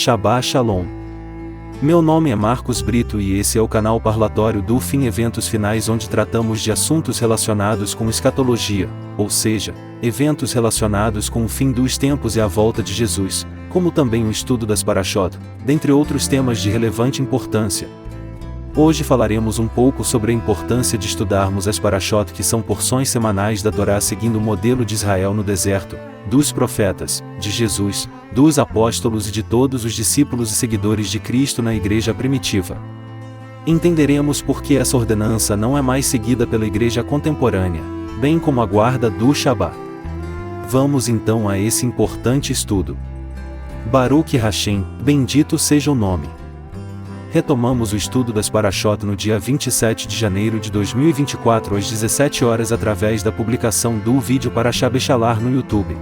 Shabbat Shalom. Meu nome é Marcos Brito e esse é o canal parlatório do Fim Eventos Finais, onde tratamos de assuntos relacionados com escatologia, ou seja, eventos relacionados com o fim dos tempos e a volta de Jesus, como também o estudo das Parashot, dentre outros temas de relevante importância. Hoje falaremos um pouco sobre a importância de estudarmos as Parashot, que são porções semanais da Torá seguindo o modelo de Israel no deserto, dos profetas, de Jesus, dos apóstolos e de todos os discípulos e seguidores de Cristo na igreja primitiva. Entenderemos por que essa ordenança não é mais seguida pela igreja contemporânea, bem como a guarda do Shabat. Vamos então a esse importante estudo. Baruch Hashem, bendito seja o nome. Retomamos o estudo das Parashot no dia 27 de janeiro de 2024 às 17 horas através da publicação do vídeo Parashá Bechalar no YouTube.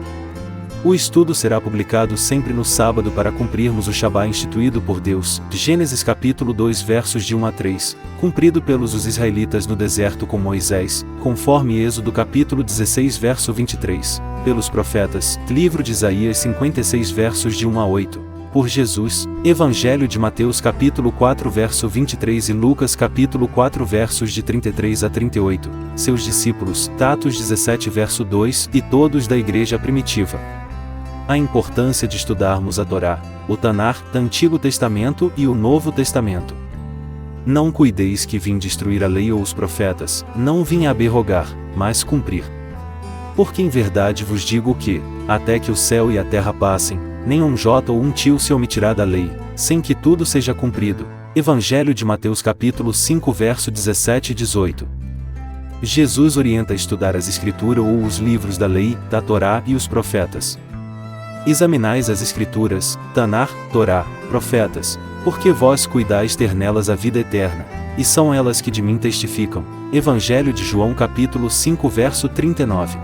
O estudo será publicado sempre no sábado para cumprirmos o Shabat instituído por Deus, de Gênesis capítulo 2 versos de 1 a 3, cumprido pelos os israelitas no deserto com Moisés, conforme Êxodo capítulo 16 verso 23, pelos profetas, livro de Isaías 56 versos de 1 a 8. Por Jesus, Evangelho de Mateus capítulo 4 verso 23 e Lucas capítulo 4 versos de 33 a 38, seus discípulos, Atos 17 verso 2 e todos da igreja primitiva. A importância de estudarmos a Torá, o Tanar, Antigo Testamento e o Novo Testamento. Não cuideis que vim destruir a lei ou os profetas, não vim abrogar, mas cumprir. Porque em verdade vos digo que, até que o céu e a terra passem, nem um jota ou um tio se omitirá da lei, sem que tudo seja cumprido. Evangelho de Mateus capítulo 5 verso 17 e 18. Jesus orienta a estudar as Escrituras ou os livros da lei, da Torá e os profetas. Examinais as Escrituras, Tanar, Torá, profetas, porque vós cuidais ter nelas a vida eterna, e são elas que de mim testificam. Evangelho de João capítulo 5 verso 39.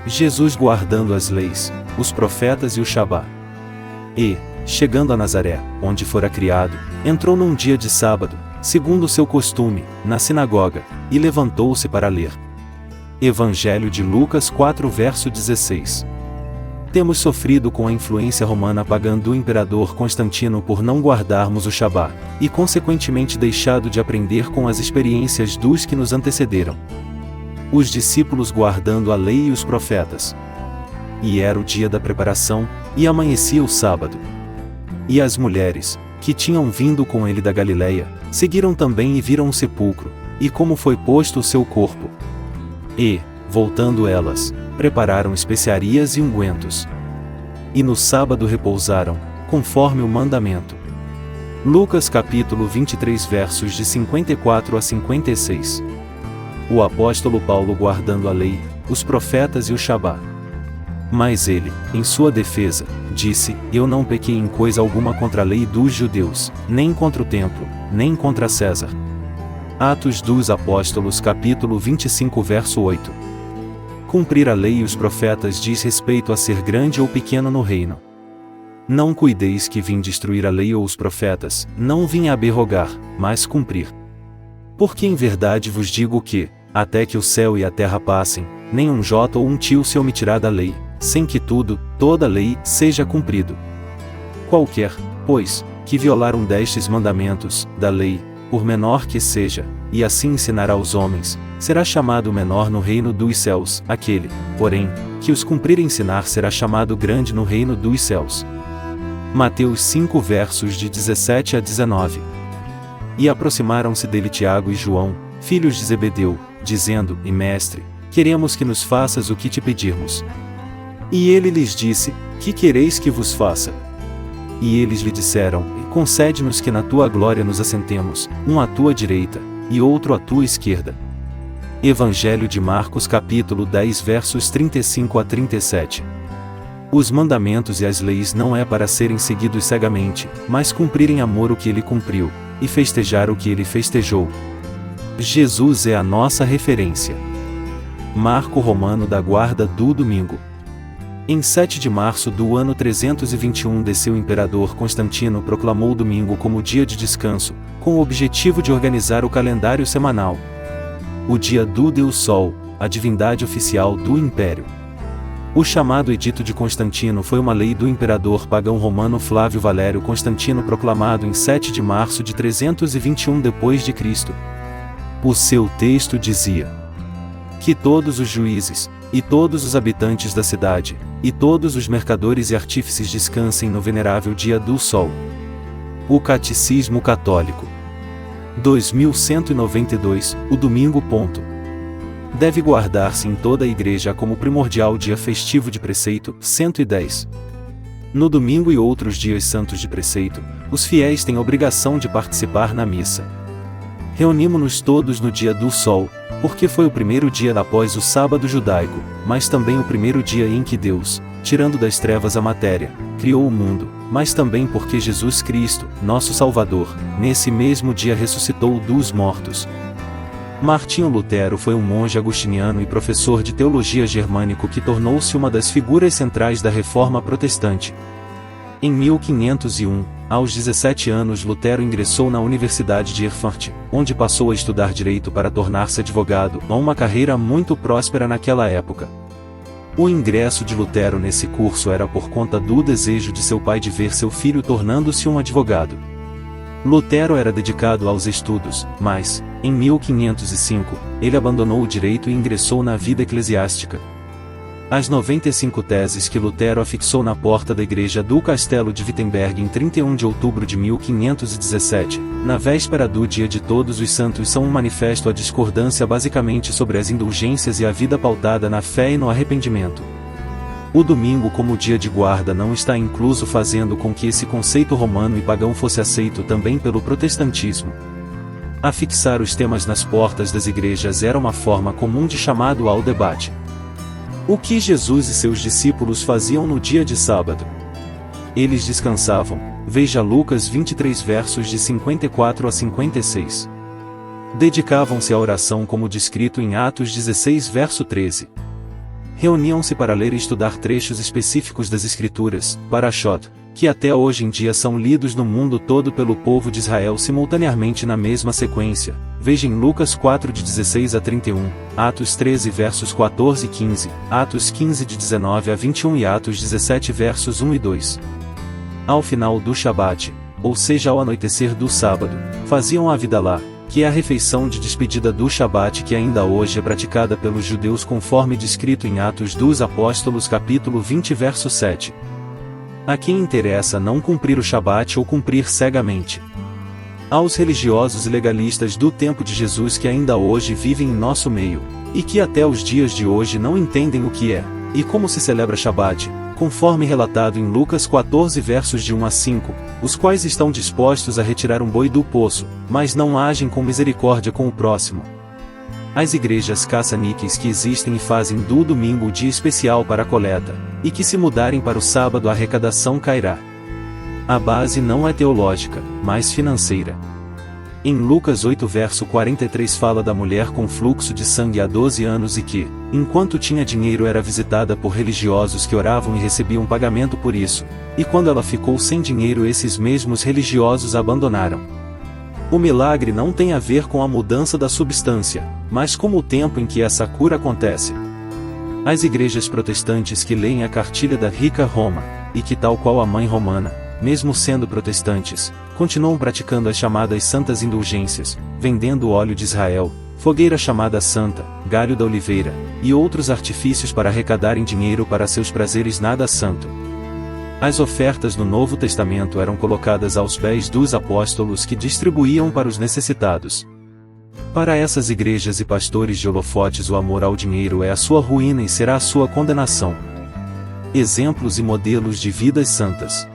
Jesus guardando as leis, os profetas e o Shabat. E, chegando a Nazaré, onde fora criado, entrou num dia de sábado, segundo o seu costume, na sinagoga, e levantou-se para ler. Evangelho de Lucas 4 verso 16. Temos sofrido com a influência romana pagã do imperador Constantino por não guardarmos o Shabat, e consequentemente deixado de aprender com as experiências dos que nos antecederam. Os discípulos guardando a lei e os profetas. E era o dia da preparação, e amanhecia o sábado. E as mulheres, que tinham vindo com ele da Galileia, seguiram também e viram o sepulcro, e como foi posto o seu corpo. E, voltando elas, prepararam especiarias e ungüentos. E no sábado repousaram, conforme o mandamento. Lucas capítulo 23 versos de 54 a 56. O apóstolo Paulo guardando a lei, os profetas e o Shabat. Mas ele, em sua defesa, disse: Eu não pequei em coisa alguma contra a lei dos judeus, nem contra o templo, nem contra César. Atos dos Apóstolos capítulo 25 verso 8. Cumprir a lei e os profetas diz respeito a ser grande ou pequeno no reino. Não cuideis que vim destruir a lei ou os profetas, não vim abrogar, mas cumprir. Porque em verdade vos digo que, até que o céu e a terra passem, nem um jota ou um tio se omitirá da lei, sem que tudo, toda a lei, seja cumprido. Qualquer, pois, que violar um destes mandamentos, da lei, por menor que seja, e assim ensinar aos homens, será chamado menor no reino dos céus. Aquele, porém, que os cumprir e ensinar será chamado grande no reino dos céus. Mateus 5 versos de 17 a 19. E aproximaram-se dele Tiago e João, filhos de Zebedeu, dizendo: E mestre, queremos que nos faças o que te pedirmos. E ele lhes disse: Que quereis que vos faça? E eles lhe disseram: Concede-nos que na tua glória nos assentemos, um à tua direita, e outro à tua esquerda. Evangelho de Marcos capítulo 10 versos 35 a 37. Os mandamentos e as leis não é para serem seguidos cegamente, mas cumprir em amor o que ele cumpriu, e festejar o que ele festejou. Jesus é a nossa referência. Marco Romano da guarda do domingo. Em 7 de março do ano 321 d.C. o imperador Constantino proclamou o domingo como dia de descanso, com o objetivo de organizar o calendário semanal. O dia do Deus Sol, a divindade oficial do império. O chamado Edito de Constantino foi uma lei do imperador pagão romano Flávio Valério Constantino proclamado em 7 de março de 321 d.C. O seu texto dizia que todos os juízes, e todos os habitantes da cidade, e todos os mercadores e artífices descansem no venerável dia do sol. O Catecismo Católico 2192, o domingo. Deve guardar-se em toda a igreja como primordial dia festivo de preceito, 110. No domingo e outros dias santos de preceito, os fiéis têm obrigação de participar na missa. Reunimo-nos todos no dia do sol, porque foi o primeiro dia após o sábado judaico, mas também o primeiro dia em que Deus, tirando das trevas a matéria, criou o mundo, mas também porque Jesus Cristo, nosso Salvador, nesse mesmo dia ressuscitou dos mortos. Martinho Lutero foi um monge agostiniano e professor de teologia germânico que tornou-se uma das figuras centrais da Reforma Protestante. Em 1501, aos 17 anos Lutero ingressou na Universidade de Erfurt, onde passou a estudar direito para tornar-se advogado, uma carreira muito próspera naquela época. O ingresso de Lutero nesse curso era por conta do desejo de seu pai de ver seu filho tornando-se um advogado. Lutero era dedicado aos estudos, mas, em 1505, ele abandonou o direito e ingressou na vida eclesiástica. As 95 teses que Lutero afixou na porta da igreja do Castelo de Wittenberg em 31 de outubro de 1517, na véspera do Dia de Todos os Santos, são um manifesto à discordância basicamente sobre as indulgências e a vida pautada na fé e no arrependimento. O domingo como dia de guarda não está incluso, fazendo com que esse conceito romano e pagão fosse aceito também pelo protestantismo. Afixar os temas nas portas das igrejas era uma forma comum de chamado ao debate. O que Jesus e seus discípulos faziam no dia de sábado? Eles descansavam, veja Lucas 23 versos de 54 a 56. Dedicavam-se à oração como descrito em Atos 16 verso 13. Reuniam-se para ler e estudar trechos específicos das Escrituras, Parashot, que até hoje em dia são lidos no mundo todo pelo povo de Israel simultaneamente na mesma sequência. Veja em Lucas 4 de 16 a 31, Atos 13 versos 14 e 15, Atos 15 de 19 a 21 e Atos 17 versos 1 e 2. Ao final do Shabat, ou seja ao anoitecer do sábado, faziam a Havdalah, que é a refeição de despedida do Shabat que ainda hoje é praticada pelos judeus conforme descrito em Atos dos Apóstolos capítulo 20 verso 7. A quem interessa não cumprir o Shabat ou cumprir cegamente? Aos religiosos e legalistas do tempo de Jesus que ainda hoje vivem em nosso meio, e que até os dias de hoje não entendem o que é, e como se celebra Shabat, conforme relatado em Lucas 14 versos de 1 a 5, os quais estão dispostos a retirar um boi do poço, mas não agem com misericórdia com o próximo. As igrejas caça-níqueis que existem e fazem do domingo o dia especial para a coleta, e que se mudarem para o sábado a arrecadação cairá. A base não é teológica, mas financeira. Em Lucas 8 verso 43 fala da mulher com fluxo de sangue há 12 anos e que, enquanto tinha dinheiro era visitada por religiosos que oravam e recebiam pagamento por isso, e quando ela ficou sem dinheiro esses mesmos religiosos a abandonaram. O milagre não tem a ver com a mudança da substância, mas com o tempo em que essa cura acontece. As igrejas protestantes que leem a cartilha da rica Roma, e que tal qual a mãe romana, mesmo sendo protestantes, continuam praticando as chamadas santas indulgências, vendendo o óleo de Israel, fogueira chamada santa, galho da oliveira, e outros artifícios para arrecadarem dinheiro para seus prazeres nada santo. As ofertas no Novo Testamento eram colocadas aos pés dos apóstolos que distribuíam para os necessitados. Para essas igrejas e pastores de holofotes o amor ao dinheiro é a sua ruína e será a sua condenação. Exemplos e modelos de vidas santas.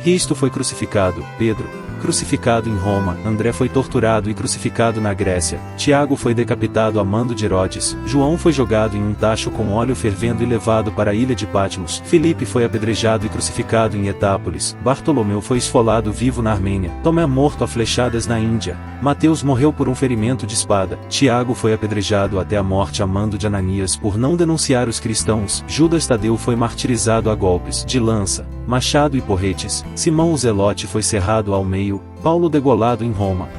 Cristo foi crucificado, Pedro, crucificado em Roma, André foi torturado e crucificado na Grécia, Tiago foi decapitado a mando de Herodes, João foi jogado em um tacho com óleo fervendo e levado para a ilha de Patmos, Filipe foi apedrejado e crucificado em Etápolis, Bartolomeu foi esfolado vivo na Armênia, Tomé morto a flechadas na Índia, Mateus morreu por um ferimento de espada, Tiago foi apedrejado até a morte a mando de Ananias por não denunciar os cristãos, Judas Tadeu foi martirizado a golpes de lança, machado e porretes, Simão o Zelote foi cerrado ao meio, Paulo degolado em Roma.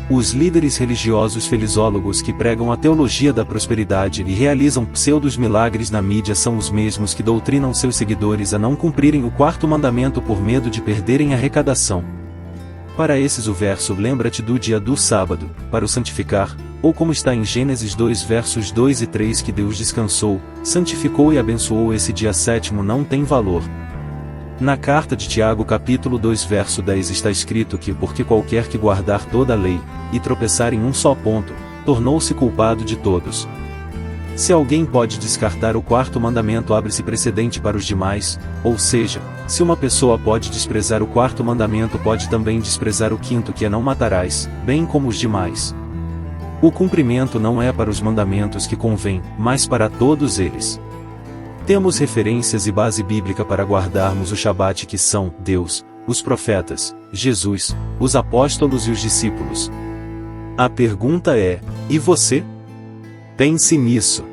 Os líderes religiosos felizólogos que pregam a teologia da prosperidade e realizam pseudos milagres na mídia são os mesmos que doutrinam seus seguidores a não cumprirem o quarto mandamento por medo de perderem arrecadação. Para esses o verso lembra-te do dia do sábado, para o santificar, ou como está em Gênesis 2 versos 2 e 3 que Deus descansou, santificou e abençoou esse dia sétimo não tem valor. Na carta de Tiago capítulo 2 verso 10 está escrito que porque qualquer que guardar toda a lei, e tropeçar em um só ponto, tornou-se culpado de todos. Se alguém pode descartar o quarto mandamento abre-se precedente para os demais, ou seja, se uma pessoa pode desprezar o quarto mandamento pode também desprezar o quinto que é não matarás, bem como os demais. O cumprimento não é para os mandamentos que convém, mas para todos eles. Temos referências e base bíblica para guardarmos o Shabat que são Deus, os profetas, Jesus, os apóstolos e os discípulos. A pergunta é: e você? Pense nisso.